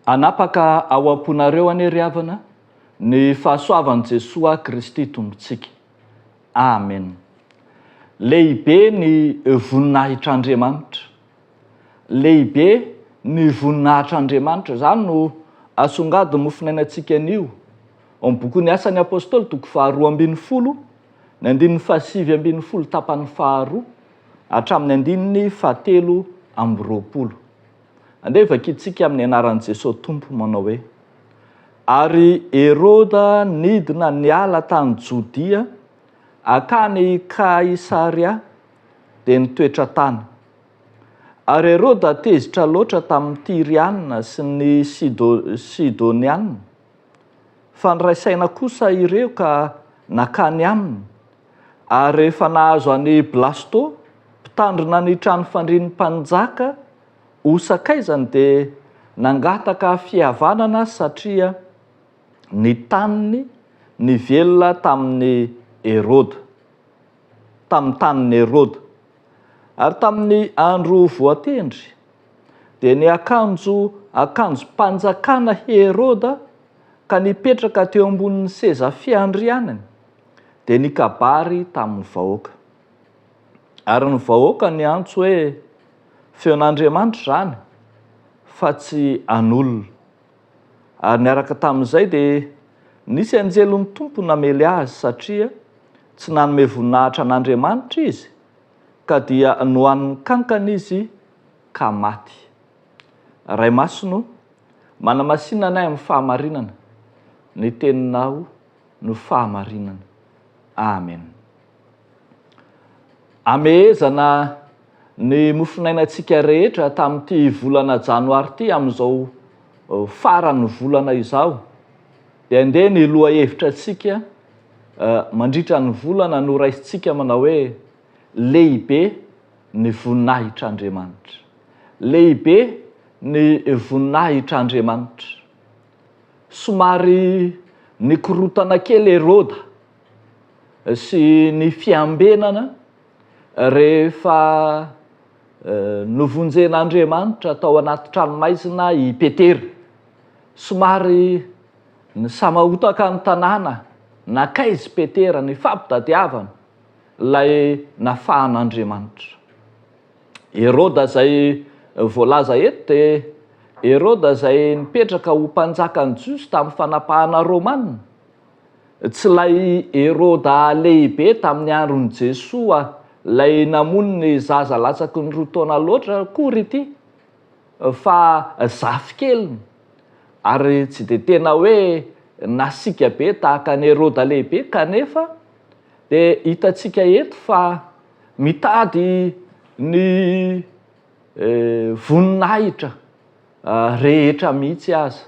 Anapaka ao amponareo anie ry havana ny fahasoavan'i Jesosy Kristy tompontsika. Amen. Lehibe ny voninahitr'Andriamanitra. Lehibe ny voninahitr'Andriamanitra. Zany no asongadiny mofinainantsika anio. Ao amin'ny bokin'ny Asan'ny Apostoly toko 2:20, ny 7:20 tapany 2 hatramin'ny 7:20. Andeha vakitsika amin'ny anaran'i Jesosy Tompo manao hoe: ary Heroda nidina niala tany Jodia akany Kaisaria dia nitoetra tany. Ary Heroda tezitra loatra tamin'ny Tiriana sy ny Sidoniana, fa niraisaina kosa ireo ka nakany aminy. Ary rehefa nahazo any Blasto, mpitandrina ny trano fandrian'ny mpanjaka, osakaizany dia nangataka fihavanana satria ny taniny nivelona tamin'ny tanin'ny Heroda. Ary tamin'ny andro voatendry dia ny akanjo mpanjakana Heroda ka nipetraka teo ambonin'ny seza fiandrianany dia nikabary tamin'ny vahoaka. Ary ny vahoaka ny antso hoe feon'Andriamanitra zany, fa tsy an'olona. Ary niaraka tamin'izay dia nisy anjelon'ny tompo namely azy satria tsy nanome voninahitra an'Andriamanitra izy, ka dia nohan'ny kankana izy ka maty. Ray Masino, manamasinana anay amin'ny fahamarinana, ny teninao no fahamarinana. Amen. Amehezana ny mofinainantsika rehetra tamin'ity volana janoary ity, amin'izao farany volana izao, dia andeha ny loha hevitra antsika mandritra ny volana no raisintsika manao hoe: lehibe ny voninahitr'Andriamanitra. Lehibe ny voninahitr'Andriamanitra. Somary nikorotana kely Heroda sy ny fiambenana rehefa novonjen'Andriamanitra tao anaty tranomaizina i Petera. Somary nisamahotaka ny tanàna, nakaizy Petera ny fampitadiavana ilay nafahan'Andriamanitra. Heroda zay voalaza eto dia Heroda zay nipetraka ho mpanjakan'ny Jiosy tamin'ny fanapahana Romanina. Tsy lay Heroda lehibe tamin'ny andron'i Jesosy, lay namono ny zaza latsaky ny 2 taona loatra kory ity, fa zafy keliny. Ary tsy dia tena hoe nasika be tahaka ny Heroda lehibe, kanefa dia hitantsika eto fa mitady ny voninahitra rehetra mihitsy aza.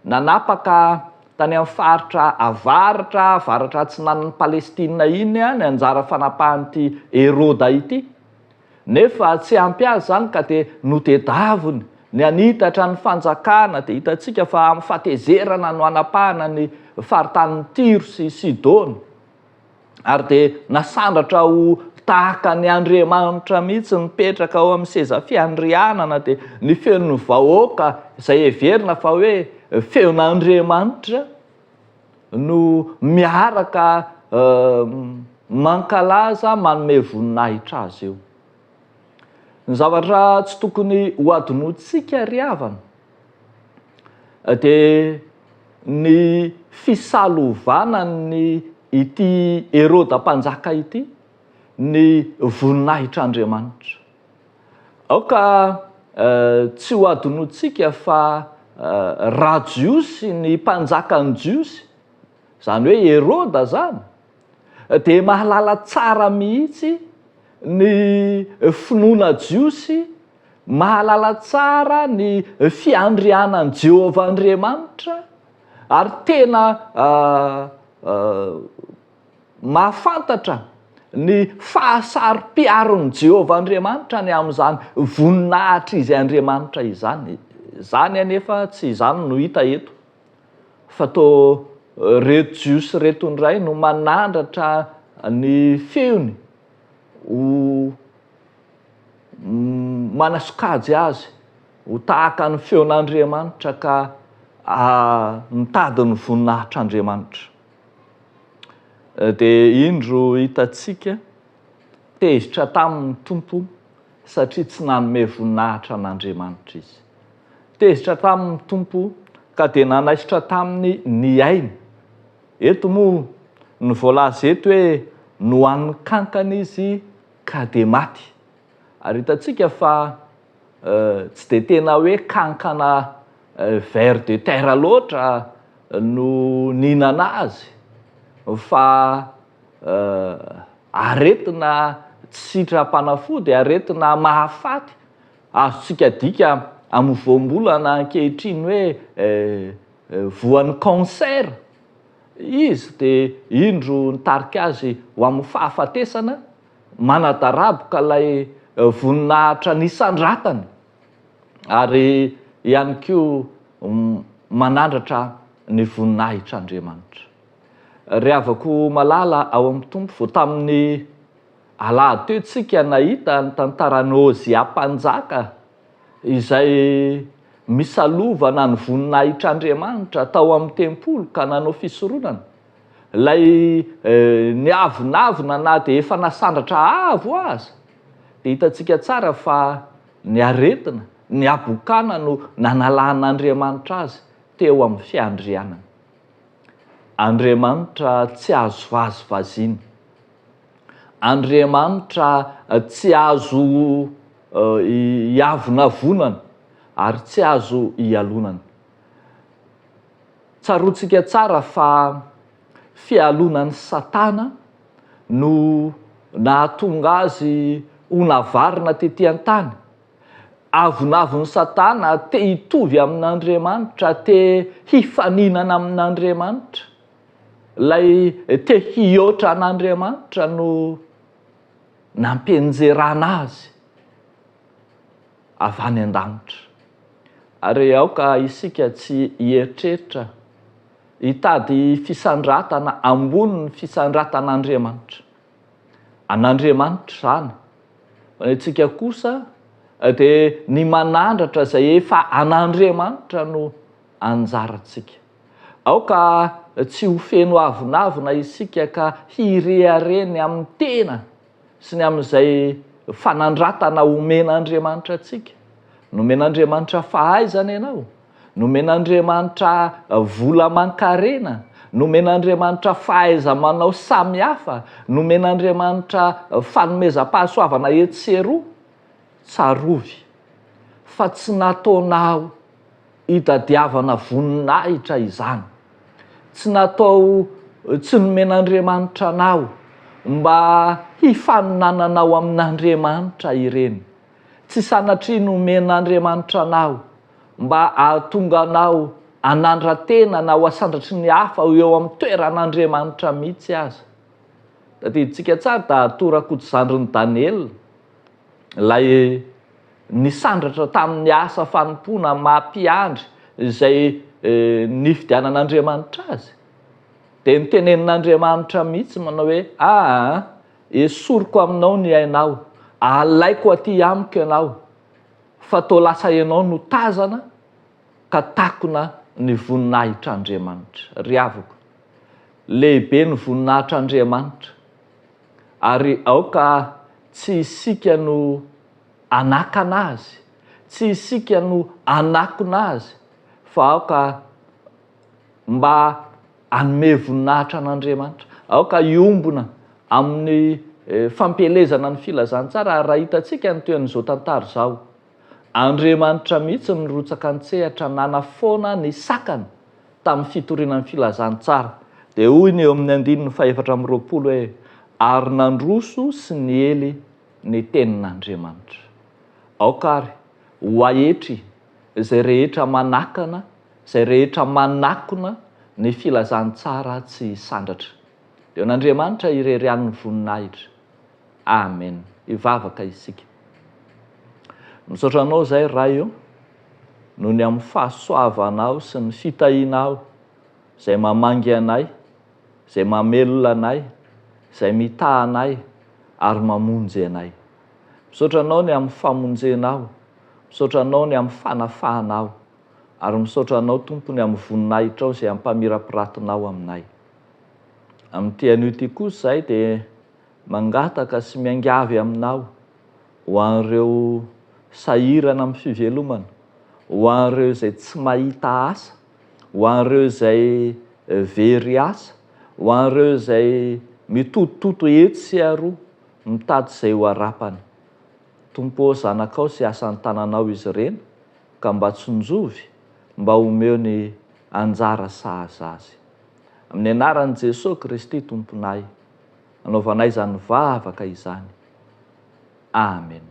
Nanapaka tany amin'ny faritra avaratra atsinanan'ny Palestina iny ny anjara fanapahan'ity Heroda ity. Nefa tsy ampy azy zany ka dia notedaviny ny anitatra ny fanjakana, dia hitantsika fa amin'ny fahatezerana no anapahana ny faritanin'ny Tiro sy Sidôny. Ary dia nasandratra ho tahaka ny Andriamanitra mihitsy, nipetraka ao amin'ny seza fiandrianana, dia ny feon'ny vahoaka izay heverina fa hoe feon'Andriamanitra no miaraka mankalaza manome voninahitra azy eo. Ny zavatra tsy tokony ho adinoantsika ry havana dia ny fisalovana ity Heroda mpanjaka ity ny voninahitr'Andriamanitra. Aoka tsy ho adinoantsika fa raha Jiosy ny mpanjakan'ny Jiosy, zany hoe Heroda zany, dia mahalala tsara mihitsy ny finoana Jiosy, mahalala tsara ny fiandrianan'i Jehovah Andriamanitra, ary tena mahafantatra ny fahasarom-piaron'i Jehovah Andriamanitra ny amin'izany voninahitra izy Andriamanitra izany. Zany anefa tsy izany no hita eto, fa toa reto Jiosy reto indray no manandratra ny feony ho manasokajy azy ho tahaka ny feon'Andriamanitra ka mitady ny voninahitr'Andriamanitra. Dia indro hitantsika tezitra tamin'ny tompo satria tsy nanome voninahitra an'Andriamanitra izy. Tezitra tamin'ny tompo ka dia nanaisitra taminy ny ainy. Eto moa ny voalaza eto hoe nohan'ny kankana izy ka dia maty. Ary hitantsika fa tsy dia tena hoe kankana ver de terre loatra no nihinana azy, fa aretina sitrapanafody, aretina mahafaty. Azontsika dika amin'ny voambolana ankehitriny hoe voan'ny cancer izy, dia indro nitarika azy ho amin'ny fahafatesana manadaraboka ilay voninahitra nisandratany, ary ihany koa manandratra ny voninahitr'Andriamanitra. Riavako malala ao amin'ny tompo vao tamin'ny alahady teo tsika nahita ny tantaran'ny Ozia mpanjaka izay misalovana ny voninahitr'Andriamanitra tao amin'ny tempolo ka nanao fisoronana. Lay niavonavona na dia efa nasandratra avo aza, dia hitantsika tsara fa ny aretina, ny abokana no nanalan'Andriamanitra azy teo amin'ny fiandrianana. Andriamanitra tsy azo vazivaziana. Andriamanitra tsy azo hiavonavonana ary tsy azo hialonana. Tsaroantsika tsara fa fialonan'ny Satana no nahatonga azy ho navarina tetỳ an-tany. Avonavon'ny Satana te hitovy amin'Andriamanitra, te hifaninana amin'Andriamanitra. Lay te hihoatra an'Andriamanitra no nampienjerana azy avy any an-danitra. Ary aoka isika tsy hieritreritra hitady fisandratana ambony ny fisandratan'Andriamanitra. An'Andriamanitra izany. Fa ny antsika kosa dia ny manandratra izay efa an'Andriamanitra no anjarantsika. Aoka tsy ho feno avonavona isika ka hirehareny amin'ny tena sy ny amin'izay fanandratana omen'Andriamanitra antsika. Nomen'Andriamanitra fahaizana ianao, nomen'Andriamanitra vola aman-karena, nomen'Andriamanitra fahaiza manao samihafa, nomen'Andriamanitra fanomezam-pahasoavana eto sy eroa. Tsarovy fa tsy nataonao hitadiavana voninahitra izany. Tsy natao, tsy nomen'Andriamanitra anao mba hifaninananao amin'Andriamanitra ireny. Tsy sanatria nomen'Andriamanitra anao mba ahatonga anao hanandra-tena na ho asandratry ny hafa eo amin'ny toeran'Andriamanitra mihitsy aza. Tadidintsika tsara da torakodizandrin'i Daniel, lay nisandratra tamin'ny asa fanompoana mampiandry izay nifidianan'Andriamanitra azy. Dia nitenenin'Andriamanitra mihitsy manao hoe esoriko aminao ny ainao, alaiko aty amiko ianao, fa tao lasa ianao no tazana ka takona ny voninahitr'Andriamanitra. Riavako, lehibe ny voninahitr'Andriamanitra, ary aoka tsy isika no anakana azy, tsy isika no anakona azy, fa aoka mba hanome voninahitra an'Andriamanitra. Aoka hiombona amin'ny fampelezana ny filazantsara. Raha hitantsika ny toan'izao tantara izao, Andriamanitra mihitsy nirotsaka an-tsehatra nanafoana ny sakana tamin'ny fitorinan'ny filazantsara. Dia hoy ny eo amin'ny 2:4 hoe ary nandroso sy niely ny tenin'Andriamanitra. Aokary ho ahetry izay rehetra manakana, izay rehetra manakona ny filazantsara tsy sandratra. Dia n'Andriamanitra irerian'ny voninahitra. Amen. Ivavaka isika. Misaotra anao izay raha io noho ny amin'ny fahasoavanao sy ny fitahianao izay mamangy anay, izay mamelona anay, izay mitaha anay ary mamonjy anay. Misaotra anao ny amin'ny famonjenao, misaotra anao ny amin'ny fanafahanao, ary misaotra anao tompony amin'ny voninahitra ao izay ampamirapiratinao aminay. Amin'ity anio ity kosa zahay dia mangataka sy miangavy aminao ho an'ireo sahirana amin'ny fivelomana, ho an'ireo izay tsy mahita asa, ho an'ireo izay very asa, ho an'ireo izay mitotototo eto sy aroa mitady izay ho arapany. Tompo zanakao sy asan'ny tananao izy ireny, ka mba tsonjovy, mba homeo ny anjara sahaza azy. Amin'ny anaran'i Jesosy Kristy tomponay, anaovanay izany vavaka izany. Amen.